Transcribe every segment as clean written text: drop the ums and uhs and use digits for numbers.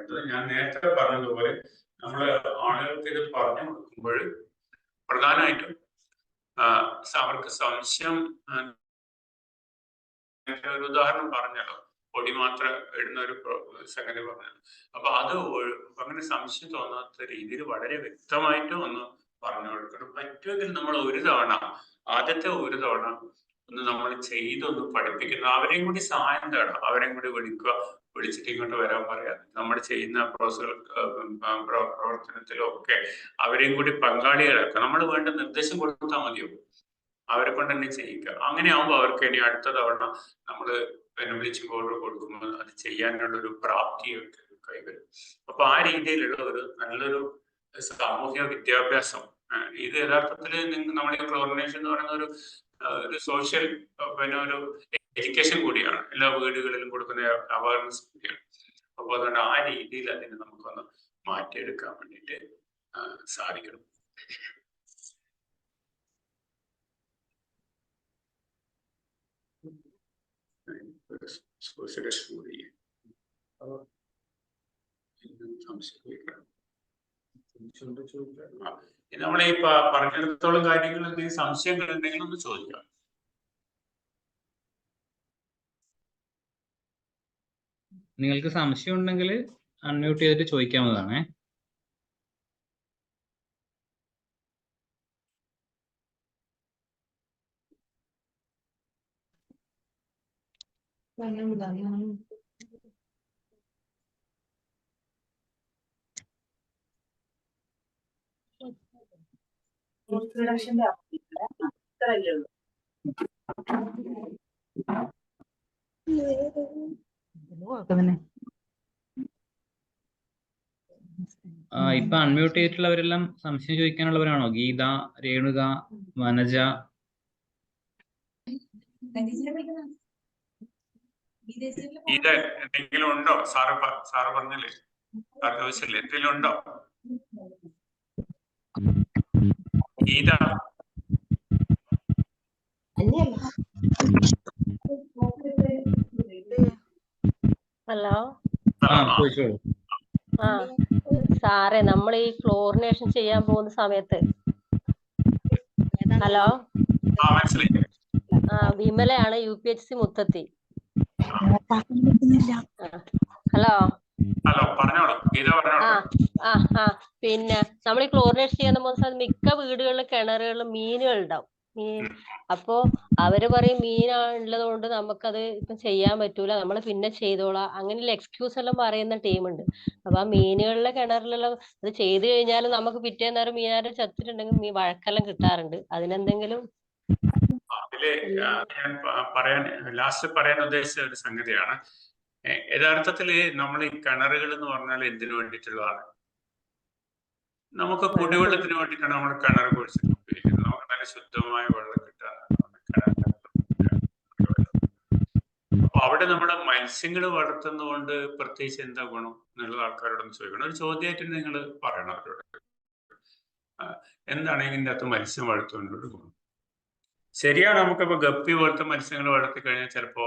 പറയേണ്ടത്. ഞാൻ നേരത്തെ പറഞ്ഞതുപോലെ നമ്മൾ ആളുകൾക്ക് ഇത് പറഞ്ഞു കൊടുക്കുമ്പോൾ പ്രധാനമായിട്ടും അവർക്ക് സംശയം, ഒരു ഉദാഹരണം പറഞ്ഞല്ലോ, പൊടി മാത്രം ഇടുന്ന ഒരു സംഗതി പറഞ്ഞു. അപ്പൊ അത് അങ്ങനെ സംശയം തോന്നാത്ത രീതിയിൽ വളരെ വ്യക്തമായിട്ട് ഒന്ന് പറഞ്ഞു കൊടുക്കണം. പറ്റുമെങ്കിൽ നമ്മൾ ആദ്യത്തെ ഒരു തവണ ഒന്ന് നമ്മൾ ചെയ്തൊന്ന് പഠിപ്പിക്കുന്നു. അവരെയും കൂടി സഹായം തേടാം. അവരെയും കൂടി വിളിച്ചിട്ട് ഇങ്ങോട്ട് വരാൻ പറയാം. നമ്മൾ ചെയ്യുന്ന പ്രവർത്തനത്തിലൊക്കെ അവരെയും കൂടി പങ്കാളികളാക്കുക. നമ്മൾ വേണ്ട നിർദ്ദേശം കൊടുത്താൽ മതിയോ, അവരെ കൊണ്ട് തന്നെ ചെയ്യിക്കുക. അങ്ങനെ ആകുമ്പോൾ അവർക്ക് ഇനി അടുത്ത തവണ നമ്മൾ ബ്ലീച്ചിങ് പൗഡർ കൊടുക്കുമ്പോൾ അത് ചെയ്യാനുള്ള ഒരു പ്രാപ്തിയൊക്കെ കൈവരും. അപ്പൊ ആ രീതിയിലുള്ള ഒരു നല്ലൊരു സാമൂഹിക വിദ്യാഭ്യാസം, ഇത് യഥാർത്ഥത്തിൽ നമ്മൾ ഈ ക്ലോറിനേഷൻ എന്ന് പറയുന്ന ഒരു സോഷ്യൽ ഒരു എഡ്യൂക്കേഷൻ കൂടിയാണ്. എല്ലാ വീടുകളിലും കൊടുക്കുന്ന അവയർനെസ് കൂടിയാണ്. അപ്പൊ അതുകൊണ്ട് ആ രീതിയിൽ അതിനെ നമുക്കൊന്ന് മാറ്റിയെടുക്കാൻ വേണ്ടിയിട്ട് സാധിക്കണം. നമ്മൾ ഈ പറഞ്ഞിടത്തോളം കാര്യങ്ങൾ എന്തെങ്കിലും സംശയങ്ങൾ ഉണ്ടെങ്കിൽ ഒന്ന് ചോദിക്കാം. നിങ്ങൾക്ക് സംശയം ഉണ്ടെങ്കിൽ അൺമ്യൂട്ട് ചെയ്തിട്ട് ചോദിക്കാവുന്നതാണേ. ഇപ്പൊ അൺമ്യൂട്ട് ചെയ്തിട്ടുള്ളവരെല്ലാം സംശയം ചോദിക്കാനുള്ളവരാണോ? ഗീത, രേണുക, വനജ. എന്തെങ്കിലും ഉണ്ടോ? സാറ് പറഞ്ഞില്ലേ, സാർ ചോദിച്ചില്ലേ, എന്തെങ്കിലും ഉണ്ടോ? ഗീത, ഹലോ. സാറേ, നമ്മൾ ഈ ക്ലോറിനേഷൻ ചെയ്യാൻ പോകുന്ന സമയത്ത്, ഹലോ, വിമലയാണ്, UPHC മുത്തത്തി. ഹലോ. പിന്നെ നമ്മൾ ഈ ക്ലോറിനേഷൻ ചെയ്യാൻ പോകുന്ന സമയത്ത് മിക്ക വീടുകളിലും കിണറുകളിലും മീനുകൾ ഉണ്ടാവും. അപ്പോ അവര് പറയും മീനുള്ളത് കൊണ്ട് നമുക്കത് ഇപ്പം ചെയ്യാൻ പറ്റൂല, നമ്മൾ പിന്നെ ചെയ്തോളാം, അങ്ങനെയുള്ള എക്സ്ക്യൂസ് എല്ലാം പറയുന്ന ടീമുണ്ട്. അപ്പൊ ആ മീനുകളിലെ കിണറിലെല്ലാം അത് ചെയ്തു കഴിഞ്ഞാൽ നമുക്ക് പിറ്റേന്നേരം മീനാരും ചത്തിട്ടുണ്ടെങ്കിൽ വഴക്കെല്ലാം കിട്ടാറുണ്ട്. അതിനെന്തെങ്കിലും ലാസ്റ്റ് പറയാൻ ഉദ്ദേശിച്ച ഒരു സംഗതിയാണ്. യഥാർത്ഥത്തില് നമ്മൾ ഈ കിണറുകൾ എന്ന് പറഞ്ഞാൽ എന്തിനു വേണ്ടിയിട്ടുള്ളതാണ്? നമുക്ക് കുടിവെള്ളത്തിന് വേണ്ടിയിട്ടാണ് നമ്മൾ കിണർ കുഴിച്ചിട്ട് ഉപയോഗിക്കുന്നത്. നമുക്ക് നല്ല ശുദ്ധമായ വെള്ളം കിട്ടാൻ അപ്പൊ അവിടെ നമ്മുടെ മത്സ്യങ്ങൾ വളർത്തുന്നതുകൊണ്ട് പ്രത്യേകിച്ച് എന്താ ഗുണം എന്നുള്ള ആൾക്കാരോടൊന്ന് ചോദിക്കണം. ഒരു ചോദ്യമായിട്ട് നിങ്ങൾ പറയണം അവരോട്. എന്താണ് ഇതിൻ്റെ അകത്ത് മത്സ്യം വളർത്തുന്നതിനോട് ഗുണം? ശരിയാണ്, നമുക്കിപ്പോ ഗപ്പി പോലത്തെ മത്സ്യങ്ങൾ വളർത്തി കഴിഞ്ഞാൽ ചിലപ്പോ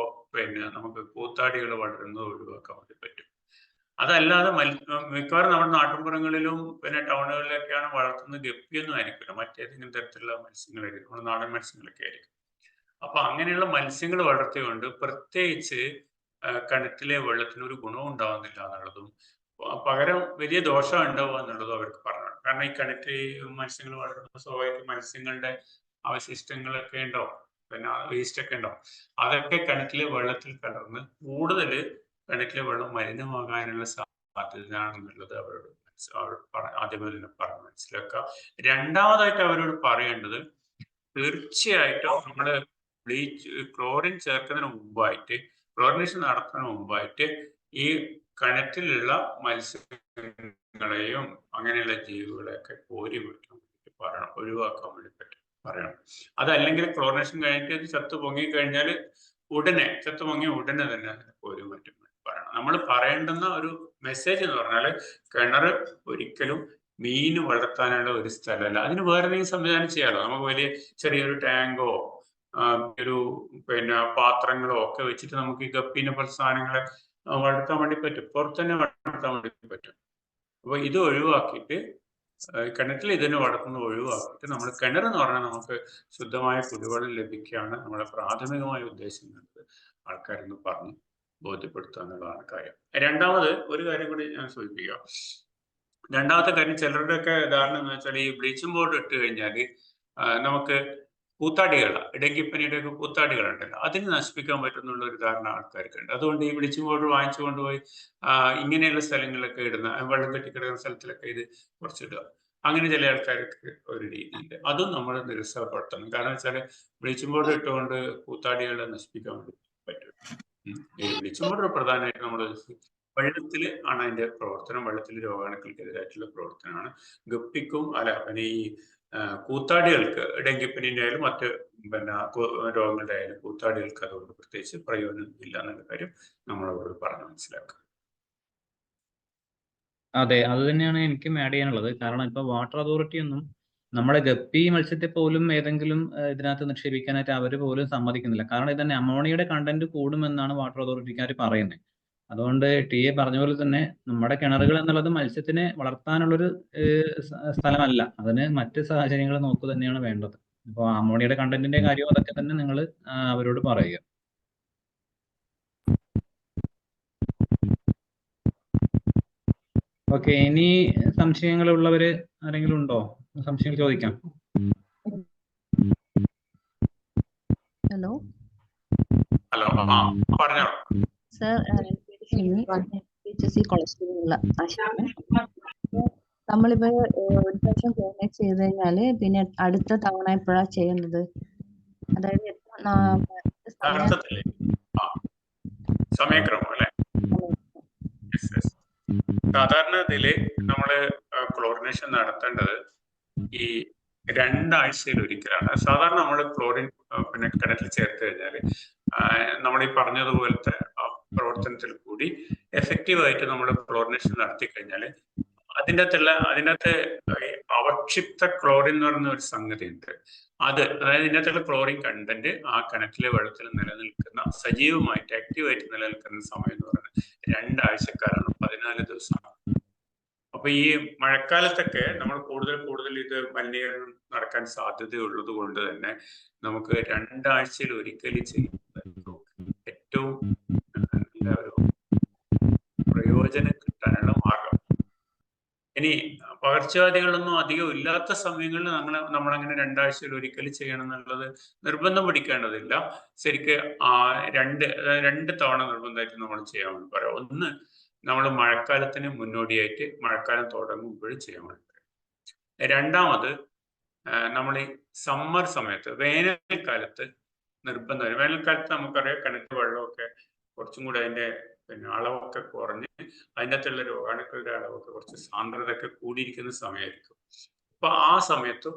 നമുക്ക് കൂത്താടികൾ വളരുന്നത് ഒഴിവാക്കാൻ വേണ്ടി പറ്റും. അതല്ലാതെ മിക്കവാറും നമ്മുടെ നാട്ടിൻപുറങ്ങളിലും ടൗണുകളിലൊക്കെയാണ് വളർത്തുന്നത് ഗപ്പിയൊന്നും ആയിരിക്കില്ല, മറ്റേതെങ്കിലും തരത്തിലുള്ള മത്സ്യങ്ങളായിരിക്കും, നമ്മുടെ നാടൻ മത്സ്യങ്ങളൊക്കെ ആയിരിക്കും. അപ്പൊ അങ്ങനെയുള്ള മത്സ്യങ്ങൾ വളർത്തിക്കൊണ്ട് പ്രത്യേകിച്ച് കിണറ്റിലെ വെള്ളത്തിന് ഒരു ഗുണവും ഉണ്ടാവുന്നില്ല എന്നുള്ളതും പകരം വലിയ ദോഷം ഉണ്ടാവുക എന്നുള്ളതും അവർക്ക് പറഞ്ഞു. കാരണം ഈ കിണറ്റിൽ മത്സ്യങ്ങൾ വളർത്തുന്ന സ്വാഭാവിക മത്സ്യങ്ങളുടെ അവശിഷ്ടങ്ങളൊക്കെ ഉണ്ടാവും, വേസ്റ്റ് ഒക്കെ ഉണ്ടാവും. അതൊക്കെ കിണറ്റിലെ വെള്ളത്തിൽ കലർന്ന് കൂടുതൽ കിണറ്റിലെ വെള്ളം മലിനമാകാനുള്ള സാധ്യതയാണെന്നുള്ളത് അവരോട് ആദ്യമേ തന്നെ പറഞ്ഞ് മനസ്സിലാക്കുക. രണ്ടാമതായിട്ട് അവരോട് പറയേണ്ടത്, തീർച്ചയായിട്ടും നമ്മള് ക്ലോറിൻ ചേർക്കുന്നതിന് മുമ്പായിട്ട്, ക്ലോറിനേഷൻ നടത്തുന്നതിന് മുമ്പായിട്ട് ഈ കിണറ്റിലുള്ള മത്സ്യങ്ങളെയും അങ്ങനെയുള്ള ജീവികളെയൊക്കെ കോരി വയ്ക്കാൻ വേണ്ടിയിട്ട് പറയണം, ഒഴിവാക്കാൻ വേണ്ടി പറയണം. അതല്ലെങ്കിൽ ക്ലോറിനേഷൻ കഴിഞ്ഞിട്ട് ഇത് ചത്തു പൊങ്ങി കഴിഞ്ഞാൽ ഉടനെ തന്നെ കോരി മാറ്റും പറയണം. നമ്മൾ പറയേണ്ടുന്ന ഒരു മെസ്സേജ് എന്ന് പറഞ്ഞാൽ, കിണർ ഒരിക്കലും മീൻ വളർത്താനുള്ള ഒരു സ്ഥലമല്ല. അതിന് വേറെ എന്തെങ്കിലും സംവിധാനം ചെയ്യാമല്ലോ. നമുക്ക് വലിയ ചെറിയൊരു ടാങ്കോ ഒരു പാത്രങ്ങളോ ഒക്കെ വെച്ചിട്ട് നമുക്ക് ഈ ഗപ്പീനെ പോലെ സാധനങ്ങളെ വളർത്താൻ വേണ്ടി പറ്റും. പുറത്തുതന്നെ നടത്താൻ വേണ്ടി പറ്റും. അപ്പൊ ഇത് ഒഴിവാക്കിയിട്ട് കിണറ്റിൽ ഇതിനെ വളർത്തുന്നത് ഒഴിവാക്കിയിട്ട് നമ്മൾ കിണർ എന്ന് പറഞ്ഞാൽ നമുക്ക് ശുദ്ധമായ കുടിവെള്ളം ലഭിക്കുകയാണ് നമ്മളെ പ്രാഥമികമായ ഉദ്ദേശം എന്നത് ആൾക്കാരെന്ന് പറഞ്ഞ് ബോധ്യപ്പെടുത്തുക എന്നുള്ളതാണ് കാര്യം. രണ്ടാമത് ഒരു കാര്യം കൂടി ഞാൻ സൂചിപ്പിക്കാം. രണ്ടാമത്തെ കാര്യം, ചിലരുടെയൊക്കെ ധാരണ എന്ന് വെച്ചാൽ ഈ ബ്ലീച്ചിങ് പൗഡർ ഇട്ട് കഴിഞ്ഞാൽ നമുക്ക് കൂത്താടികൾ, ഡെങ്കിപ്പനിയുടെ ഒക്കെ കൂത്താടികളുണ്ടല്ലോ, അതിന് നശിപ്പിക്കാൻ പറ്റുന്നുള്ള ഒരു ധാരണ ആൾക്കാർക്കുണ്ട്. അതുകൊണ്ട് ഈ ബ്ലീച്ചിങ് പൗഡർ വാങ്ങിച്ചു കൊണ്ടുപോയി ഇങ്ങനെയുള്ള സ്ഥലങ്ങളിലൊക്കെ ഇടുന്ന, വെള്ളം കെട്ടിക്കിടക്കുന്ന സ്ഥലത്തിലൊക്കെ ഇത് കുറച്ചിടുക, അങ്ങനെ ചില ആൾക്കാർക്ക് ഒരു രീതിയുണ്ട്. അതും നമ്മൾ നിരുത്സാഹപ്പെടുത്തണം. കാരണം വെച്ചാൽ ബ്ലീച്ചിങ് പൗഡർ ഇട്ടുകൊണ്ട് കൂത്താടികളെ നശിപ്പിക്കാൻ വേണ്ടി പറ്റും. ഈ ബ്ലീച്ചിങ് പൗഡർ പ്രധാനമായിട്ട് നമ്മൾ വെള്ളത്തിൽ ആണ് അതിന്റെ പ്രവർത്തനം. വെള്ളത്തിൽ രോഗാണുക്കൾക്കെതിരായിട്ടുള്ള പ്രവർത്തനമാണ്. ഗപ്പിക്കും പിന്നെ ഈ കൂത്താടികൾക്ക്, ഡെങ്കിപ്പനിന്റെ ആയാലും മറ്റ് രോഗങ്ങളുടെ ആയാലും കൂത്താടികൾക്ക് അതുകൊണ്ട് പ്രത്യേകിച്ച് പ്രയോജനം ഇല്ല എന്നുള്ള കാര്യം നമ്മളോട് പറഞ്ഞ് മനസ്സിലാക്കുക. അതെ, അത് തന്നെയാണ് എനിക്കും ആഡ് ചെയ്യാനുള്ളത്. കാരണം ഇപ്പൊ വാട്ടർ അതോറിറ്റി ഒന്നും നമ്മുടെ ഗപ്പി മത്സ്യത്തെ പോലും ഏതെങ്കിലും ഇതിനകത്ത് നിക്ഷേപിക്കാനായിട്ട് അവർ പോലും സമ്മതിക്കുന്നില്ല. കാരണം ഇതന്നെ അമോണിയയുടെ കണ്ടന്റ് കൂടുമെന്നാണ് വാട്ടർ അതോറിറ്റിക്കാർ പറയുന്നത്. അതുകൊണ്ട് ടി എ പറഞ്ഞ പോലെ തന്നെ നമ്മുടെ കിണറുകൾ എന്നുള്ളത് മത്സ്യത്തിനെ വളർത്താനുള്ളൊരു സ്ഥലമല്ല, അതിന് മറ്റ് സാഹചര്യങ്ങൾ നോക്കുക തന്നെയാണ് വേണ്ടത്. അപ്പോൾ അമോണിയയുടെ കണ്ടന്റിന്റെ കാര്യവും അതൊക്കെ തന്നെ നിങ്ങൾ അവരോട് പറയുക. ഓക്കെ, ഇനി സംശയങ്ങളുള്ളവര് ആരെങ്കിലും ഉണ്ടോ? സംശയങ്ങൾ ചോദിക്കാം. ഹലോ ഹലോ, പറഞ്ഞോ സർ. കൊളസ്ട്രോളുള്ള ആശയാണ്. നമ്മളിപ്പോ ഒരു പ്രാവശ്യം ക്ലോറിനേറ്റ് ചെയ്ത് കഴിഞ്ഞാല് പിന്നെ അടുത്ത തവണ എപ്പോഴാ ചെയ്യുന്നത്? അതായത് സമയക്രമം അല്ലെ? സാധാരണ ഇതില് നമ്മള് ക്ലോറിനേഷൻ നടത്തേണ്ടത് ഈ 2 ആഴ്ചയിൽ ഒരിക്കലാണ്. സാധാരണ നമ്മൾ ക്ലോറിൻ കിണറ്റിൽ ചേർത്ത് കഴിഞ്ഞാല് നമ്മൾ ഈ പറഞ്ഞതുപോലത്തെ പ്രവർത്തനത്തിൽ കൂടി എഫക്റ്റീവായിട്ട് നമ്മൾ ക്ലോറിനേഷൻ നടത്തി കഴിഞ്ഞാല് അതിനകത്ത് അവക്ഷിപ്ത ക്ലോറിൻ എന്ന് പറയുന്ന ഒരു സംഗതി ഉണ്ട്. അതായത് ഇതിനകത്തുള്ള ക്ലോറിൻ കണ്ടന്റ് ആ കിണറ്റിലെ വെള്ളത്തിൽ നിലനിൽക്കുന്ന, സജീവമായിട്ട് ആക്റ്റീവായിട്ട് നിലനിൽക്കുന്ന സമയം എന്ന് പറയുന്നത് 2 ആഴ്ചക്കാലാണ്, 14 ദിവസമാണ്. അപ്പൊ ഈ മഴക്കാലത്തൊക്കെ നമ്മൾ കൂടുതൽ ഇത് മലിനീകരണം നടക്കാൻ സാധ്യതയുള്ളത് കൊണ്ട് തന്നെ നമുക്ക് 2 ആഴ്ചയിൽ ഒരിക്കൽ ചെയ്യുന്നത് ഏറ്റവും നല്ല ഒരു പ്രയോജനം കിട്ടാനുള്ള മാർഗം. ഇനി പകർച്ചവ്യാധികളൊന്നും അധികം ഇല്ലാത്ത സമയങ്ങളിൽ നമ്മളങ്ങനെ 2 ആഴ്ചയിൽ ഒരിക്കൽ ചെയ്യണം എന്നുള്ളത് നിർബന്ധം പിടിക്കേണ്ടതില്ല. ശരിക്ക് 2 തവണ നിർബന്ധമായിട്ട് നമ്മൾ ചെയ്യാൻ വേണ്ടി പറയാം. ഒന്ന്, നമ്മൾ മഴക്കാലത്തിന് മുന്നോടിയായിട്ട് മഴക്കാലം തുടങ്ങുമ്പോൾ ചെയ്യാൻ വേണ്ടി പറയാം. രണ്ടാമത്, നമ്മൾ ഈ സമ്മർ സമയത്ത്, വേനൽക്കാലത്ത് നിർബന്ധം. വേനൽക്കാലത്ത് നമുക്കറിയാം കിണറ്റ് വെള്ളമൊക്കെ കുറച്ചും കൂടെ അതിന്റെ അളവൊക്കെ കുറഞ്ഞ് അതിൻ്റെ അകത്തുള്ള രോഗാണുക്കളുടെ അളവൊക്കെ കുറച്ച് സാന്ദ്രതയൊക്കെ കൂടിയിരിക്കുന്ന സമയമായിരിക്കും. അപ്പൊ ആ സമയത്തും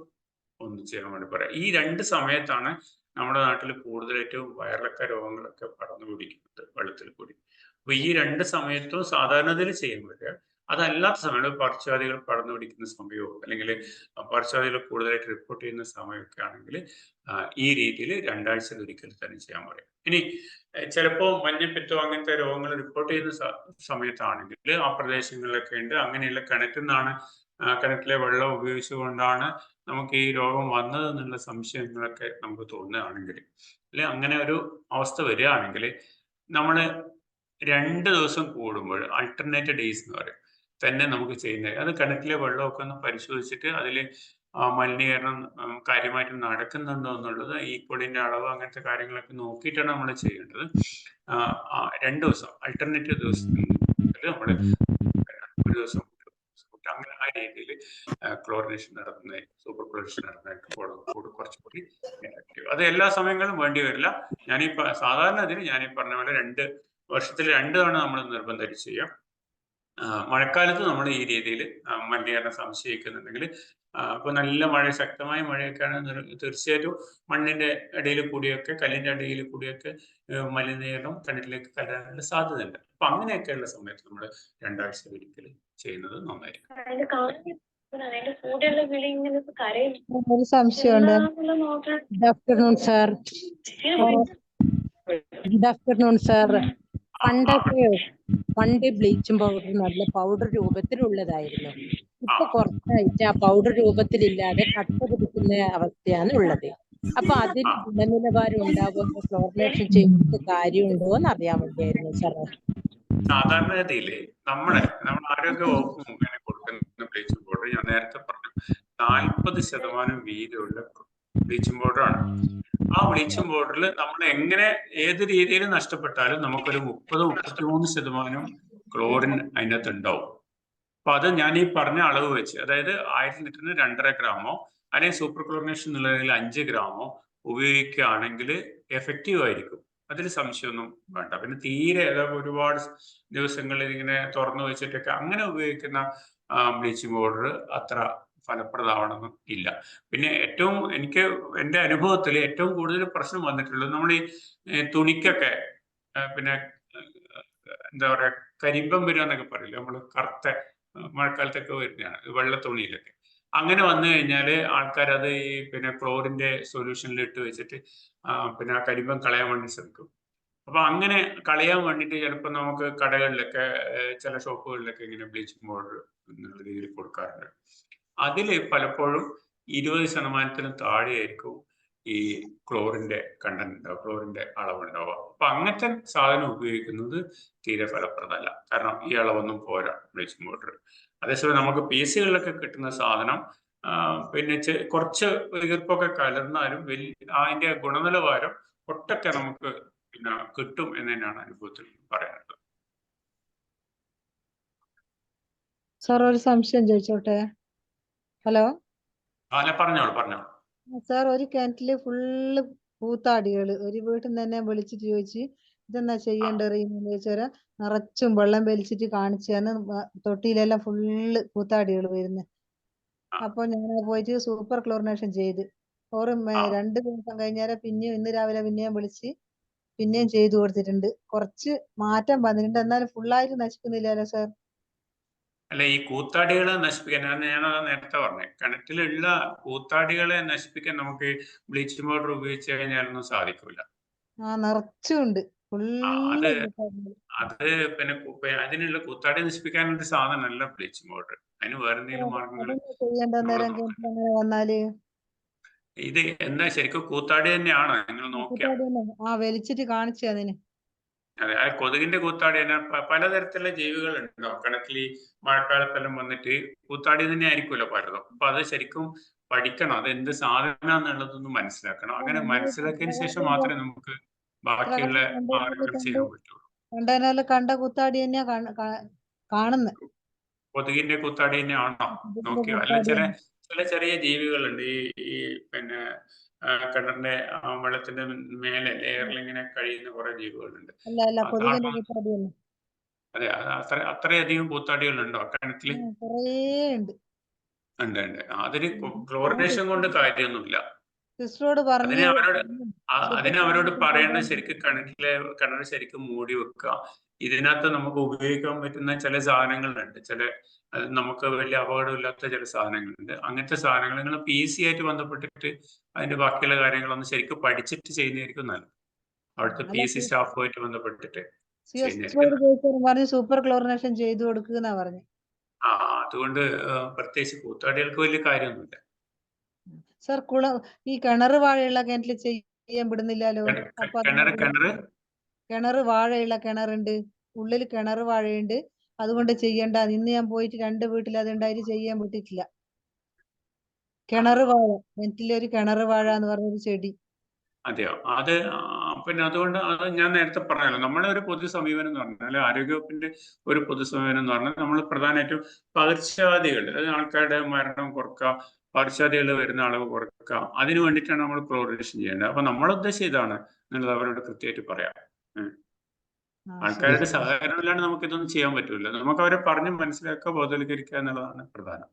ഒന്ന് ചെയ്യാൻ വേണ്ടി പറയാം. ഈ 2 സമയത്താണ് നമ്മുടെ നാട്ടിൽ കൂടുതലായിട്ടും വയറിളക്ക രോഗങ്ങളൊക്കെ പടർന്നു പിടിക്കുന്നത് വെള്ളത്തിൽ കൂടി. അപ്പൊ ഈ 2 സമയത്തും സാധാരണത്തിൽ ചെയ്യാൻ പറ്റുക. അതല്ലാത്ത സമയത്ത് പകർച്ചവ്യാധികൾ പടർന്നു പിടിക്കുന്ന സമയമോ അല്ലെങ്കിൽ പകർച്ചവ്യാധികൾ കൂടുതലായിട്ട് റിപ്പോർട്ട് ചെയ്യുന്ന സമയമൊക്കെ ആണെങ്കിൽ ഈ രീതിയിൽ 2 ആഴ്ചയിൽ ഒരിക്കൽ തന്നെ ചെയ്യാൻ പറയും. ഇനി ചിലപ്പോൾ മഞ്ഞപ്പിത്തോ അങ്ങനത്തെ രോഗങ്ങൾ റിപ്പോർട്ട് ചെയ്യുന്ന സമയത്താണെങ്കിൽ ആ പ്രദേശങ്ങളിലൊക്കെ ഉണ്ട്, അങ്ങനെയുള്ള കിണറ്റിൽ നിന്നാണ്, കിണറ്റിലെ വെള്ളം ഉപയോഗിച്ചുകൊണ്ടാണ് നമുക്ക് ഈ രോഗം വന്നത് എന്നുള്ള സംശയങ്ങളൊക്കെ നമുക്ക് തോന്നുകയാണെങ്കിൽ, അല്ലെ അങ്ങനെ ഒരു അവസ്ഥ വരികയാണെങ്കിൽ നമ്മൾ 2 ദിവസം കൂടുമ്പോൾ ആൾട്ടർനേറ്റ് ഡേയ്സ് എന്ന് പറയും തന്നെ നമുക്ക് ചെയ്യുന്നത്. അത് കിണറ്റിലെ വെള്ളമൊക്കെ ഒന്ന് പരിശോധിച്ചിട്ട് അതിൽ മലിനീകരണം കാര്യമായിട്ട് നടക്കുന്നുണ്ടോ എന്നുള്ളത്, ഈക്വളിന്റെ അളവ്, അങ്ങനത്തെ കാര്യങ്ങളൊക്കെ നോക്കിയിട്ടാണ് നമ്മൾ ചെയ്യേണ്ടത്. 2 ദിവസം ആൾട്ടർനേറ്റീവ് ദിവസത്തിൽ നമ്മൾ ഒരു ദിവസം അങ്ങനെ ആ രീതിയിൽ ക്ലോറിനേഷൻ നടത്തുന്നത്, സൂപ്പർ ക്ലോറിനേഷൻ നടത്തുന്നതായിട്ട് കുറച്ചുകൂടി എഫക്റ്റീവ്. അത് എല്ലാ സമയങ്ങളിലും വേണ്ടി വരില്ല. സാധാരണ ഇതിന് ഞാനീ പറഞ്ഞ പോലെ വർഷത്തിൽ 2 തവണ നമ്മൾ നിർബന്ധമായിട്ട് ചെയ്യാം. മഴക്കാലത്ത് നമ്മൾ ഈ രീതിയിൽ മലിനീകരണം സംശയിക്കുന്നുണ്ടെങ്കിൽ, ഇപ്പൊ നല്ല മഴ, ശക്തമായ മഴയൊക്കെയാണ്, തീർച്ചയായിട്ടും മണ്ണിന്റെ ഇടയിൽ കൂടിയൊക്കെ, കല്ലിന്റെ ഇടയിൽ കൂടിയൊക്കെ മലിനീകരണം കിണറ്റിലേക്ക് കലരാനുള്ള സാധ്യതയുണ്ട്. അപ്പൊ അങ്ങനെയൊക്കെയുള്ള സമയത്ത് നമ്മൾ 2 ആഴ്ച ഒരിക്കൽ ചെയ്യുന്നത് നന്നായിരിക്കും. ഒരു സംശയമുണ്ട്. Good afternoon sir. Good afternoon sir. പണ്ട് ബ്ലീച്ചിങ് പൗഡർ നല്ല പൗഡർ രൂപത്തിലുള്ളതായിരുന്നു. ഇപ്പൊ ആ. കുറച്ചായിട്ട് ആ പൗഡർ രൂപത്തിലില്ലാതെ കട്ട പിടിക്കുന്ന അവസ്ഥയാണ് ഉള്ളത്. അപ്പൊ അതിൽ ആ. ഗുണനിലവാരം ഉണ്ടാവുമ്പോൾ ക്ലോറിനേഷൻ ചെയ്തിട്ട് കാര്യമുണ്ടോ എന്ന് അറിയാൻ വേണ്ടിയായിരുന്നു സാറേ. സാധാരണഗതിയില് നമ്മുടെ ആരോഗ്യ വകുപ്പ് മുഖേന കൊടുക്കുന്ന ബ്ലീച്ചിങ് പൗഡർ ഞാൻ നേരത്തെ പറഞ്ഞു 40% വീര്യമുള്ള ബ്ലീച്ചിങ് പൗഡറാണ്. ആ ബ്ലീച്ചിങ് പൗഡറിൽ നമ്മൾ എങ്ങനെ ഏത് രീതിയിൽ നഷ്ടപ്പെട്ടാലും നമുക്കൊരു 30-33% ക്ലോറിൻ അതിനകത്ത് ഉണ്ടാവും. അപ്പൊ അത് ഞാൻ ഈ പറഞ്ഞ അളവ് വെച്ച്, അതായത് 1000 ലിറ്ററിന് 2.5 ഗ്രാമോ അല്ലെങ്കിൽ സൂപ്പർ ക്ലോറിനേഷൻ എന്നുള്ളതിൽ 5 ഗ്രാമോ ഉപയോഗിക്കുകയാണെങ്കിൽ എഫക്റ്റീവ് ആയിരിക്കും. അതിൽ സംശയമൊന്നും വേണ്ട. പിന്നെ തീരെ ഒരുപാട് ദിവസങ്ങളിൽ ഇങ്ങനെ തുറന്നു വെച്ചിട്ടൊക്കെ അങ്ങനെ ഉപയോഗിക്കുന്ന ബ്ലീച്ചിങ് പൗഡർ അത്ര ഫലപ്രദമാണെന്നും ഇല്ല. പിന്നെ ഏറ്റവും എനിക്ക് എൻ്റെ അനുഭവത്തിൽ ഏറ്റവും കൂടുതൽ പ്രശ്നം വന്നിട്ടുള്ളത് നമ്മൾ ഈ തുണിക്കൊക്കെ പിന്നെ എന്താ പറയാ കരിമ്പം വരിക എന്നൊക്കെ പറയില്ല, നമ്മൾ കറുത്ത മഴക്കാലത്തൊക്കെ വരുന്നതാണ് വെള്ള തുണിയിലൊക്കെ. അങ്ങനെ വന്നു കഴിഞ്ഞാൽ ആൾക്കാർ അത് ഈ പിന്നെ ക്ലോറിന്റെ സൊല്യൂഷനിൽ ഇട്ട് വെച്ചിട്ട് പിന്നെ ആ കരിമ്പം കളയാൻ വേണ്ടി ശ്രമിക്കും. അപ്പൊ അങ്ങനെ കളയാൻ വേണ്ടിയിട്ട് ചിലപ്പോൾ നമുക്ക് കടകളിലൊക്കെ ചില ഷോപ്പുകളിലൊക്കെ ഇങ്ങനെ ബ്ലീച്ചിങ് പൗഡർ എന്നുള്ള രീതിയിൽ കൊടുക്കാറുണ്ട്. അതിൽ പലപ്പോഴും 20% താഴെയായിരിക്കും ഈ ക്ലോറിന്റെ കണ്ടന്റ് ഉണ്ടാവുക, ക്ലോറിന്റെ അളവുണ്ടാവുക. അപ്പൊ അങ്ങനത്തെ സാധനം ഉപയോഗിക്കുന്നത് തീരെ ഫലപ്രദമല്ല. കാരണം ഈ അളവൊന്നും പോരാ ബ്ലീച്ചിങ് പൗഡർ. അതേസമയം നമുക്ക് PCകളിലൊക്കെ കിട്ടുന്ന സാധനം പിന്നെ കുറച്ച് ഈർപ്പൊക്കെ കലർന്നാലും അതിന്റെ ഗുണനിലവാരം ഒട്ടൊക്കെ നമുക്ക് പിന്നെ കിട്ടും എന്ന് തന്നെയാണ് അനുഭവത്തിൽ പറയാനുള്ളത്. സാർ ഒരു സംശയം ചോദിച്ചോട്ടെ? ഹലോ അല്ല, പറഞ്ഞോളൂ. സാർ, ഒരു കിണറ്റില് ഫുള്ള് കൂത്താടികള്. ഒരു വീട്ടിൽ നിന്ന് തന്നെ വിളിച്ചിട്ട് ചോദിച്ച് ഇതെന്നാ ചെയ്യേണ്ടത് ചോദിച്ചാൽ നിറച്ചും വെള്ളം വലിച്ചിട്ട് കാണിച്ചാണ് തൊട്ടിയിലെല്ലാം ഫുള്ള് കൂത്താടികൾ വരുന്നത്. അപ്പൊ ഞാൻ പോയിട്ട് സൂപ്പർ ക്ലോറിനേഷൻ ചെയ്ത് ഒരു 2 ദിവസം കഴിഞ്ഞാൽ പിന്നെയും ഇന്ന് രാവിലെ പിന്നെയും വിളിച്ച് പിന്നെയും ചെയ്തു കൊടുത്തിട്ടുണ്ട്. കുറച്ച് മാറ്റം വന്നിട്ടുണ്ട്, എന്നാലും ഫുള്ളായിട്ട് നശിക്കുന്നില്ലല്ലോ സാർ? അല്ല, ഈ കൂത്താടികളെ നശിപ്പിക്കാൻ ഞാനത് നേരത്തെ പറഞ്ഞേ, കിണറ്റിലുള്ള കൂത്താടികളെ നശിപ്പിക്കാൻ നമുക്ക് ബ്ലീച്ചിങ് പൗഡർ ഉപയോഗിച്ച് കഴിഞ്ഞാലൊന്നും സാധിക്കൂല. നിറച്ചുണ്ട് അത് പിന്നെ അതിനുള്ള കൂത്താടി നശിപ്പിക്കാനൊരു സാധനമല്ല ബ്ലീച്ചിങ് പൗഡർ. അതിന് വേറെ എന്തെങ്കിലും മാർഗങ്ങൾ വന്നാല് ഇത് എന്താ ശരിക്കും കൂത്താടി തന്നെയാണോ നിങ്ങൾ നോക്കിയാ? വലിച്ചിട്ട് കാണിച്ചു അതിന്. അതെ, ആ കൊതുകിന്റെ കൂത്താടി തന്നെ പലതരത്തിലുള്ള ജീവികൾ ഉണ്ടാവും കിണറ്റിൽ. മഴക്കാലത്തെല്ലാം വന്നിട്ട് കൂത്താടി തന്നെ ആയിരിക്കുമല്ലോ പലതും. അപ്പൊ അത് ശരിക്കും പഠിക്കണം, അത് എന്ത് സാധനമാണെന്നുള്ളതൊന്ന് മനസ്സിലാക്കണം. അങ്ങനെ മനസ്സിലാക്കിയതിന് ശേഷം മാത്രമേ നമുക്ക് ബാക്കിയുള്ള മാർഗങ്ങൾ ചെയ്യാൻ പറ്റുള്ളൂ. കണ്ടെയ്നറിൽ കണ്ട കൂത്താടി തന്നെയാ കാണുന്നത്. കൊതുകിന്റെ കൂത്താടി തന്നെയാണോ നോക്കിയോ? അല്ല, ചില ചെറിയ ജീവികളുണ്ട് ഈ പിന്നെ കിണറിന്റെ വെള്ളത്തിന്റെ മേലെ ലെയറിൽ ഇങ്ങനെ കഴിയുന്ന കുറെ ജീവികളുണ്ട്. അതെ, അത്രയധികം കൂത്താടികളുണ്ടോ കിണറ്റില്? ഉണ്ട്. അതിന് ക്ലോറിനേഷൻ കൊണ്ട് കാര്യമൊന്നുമില്ല. അതിന് അവരോട് പറയേണ്ടത് ശരിക്കും കിണർ ശരിക്കും മൂടി വെക്കുക. ഇതിനകത്ത് നമുക്ക് ഉപയോഗിക്കാൻ പറ്റുന്ന ചില സാധനങ്ങളുണ്ട്, അത് നമുക്ക് വലിയ അപകടമില്ലാത്ത ചില സാധനങ്ങളുണ്ട്. അങ്ങനത്തെ സാധനങ്ങൾ നിങ്ങൾ PC ആയിട്ട് ബന്ധപ്പെട്ടിട്ട് അതിന്റെ ബാക്കിയുള്ള കാര്യങ്ങളൊന്ന് ശരിക്കും പഠിച്ചിട്ട് ചെയ്യുന്നതായിരിക്കും നല്ലത്. അവിടുത്തെ PC സ്റ്റാഫുമായിട്ട് ബന്ധപ്പെട്ടിട്ട് സൂപ്പർ ക്ലോറിനേഷൻ ചെയ്തു കൊടുക്കുന്ന പറഞ്ഞു. അതുകൊണ്ട് പ്രത്യേകിച്ച് കൂത്താടികൾക്ക് വലിയ കാര്യമൊന്നുമില്ല. സാർ, ഈ കിണറ് വാഴയുള്ള കിണറ്റിൽ ചെയ്യാൻ വിടുന്നില്ലല്ലോ? കിണറ് വാഴയുള്ള കിണറുണ്ട്, ഉള്ളിൽ കിണറ് വാഴയുണ്ട്, അതുകൊണ്ട് ചെയ്യണ്ട. ഇന്ന് ഞാൻ പോയിട്ട് 2 വീട്ടിൽ അതുണ്ടായിട്ട് ചെയ്യാൻ വിട്ടിട്ടില്ല. കിണറ് വാഴ, കിണറ്റിലൊരു കിണറ് വാഴ എന്ന് പറഞ്ഞൊരു ചെടി. അതെയോ? അത് പിന്നെ അതുകൊണ്ട് അത് ഞാൻ നേരത്തെ പറഞ്ഞല്ലോ, നമ്മുടെ ഒരു പൊതു സമീപനം എന്ന് പറഞ്ഞാൽ, ആരോഗ്യവകുപ്പിന്റെ ഒരു പൊതു സമീപനം എന്ന് പറഞ്ഞാൽ നമ്മൾ പ്രധാനമായിട്ടും പകർച്ചവ്യാധികൾ, ആൾക്കാരുടെ മരണം കുറക്കുക, പകർച്ചവ്യാധികൾ വരുന്ന അളവ് കുറക്കുക, അതിന് വേണ്ടിയിട്ടാണ് നമ്മൾ ക്ലോറിനേഷൻ ചെയ്യേണ്ടത്. അപ്പൊ നമ്മുടെ ഉദ്ദേശം ഇതാണ് എന്നുള്ളത് അവരോട് കൃത്യമായിട്ട് പറയാം. ആൾക്കാരുടെ സഹകരണമില്ലാണ്ട് നമുക്ക് ഇതൊന്നും ചെയ്യാൻ പറ്റൂല. നമുക്ക് അവരെ പറഞ്ഞ് മനസ്സിലാക്കുക, ബോധവൽക്കരിക്കുക എന്നുള്ളതാണ് പ്രധാനം.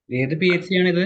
ഏത് PHC ആണിത്?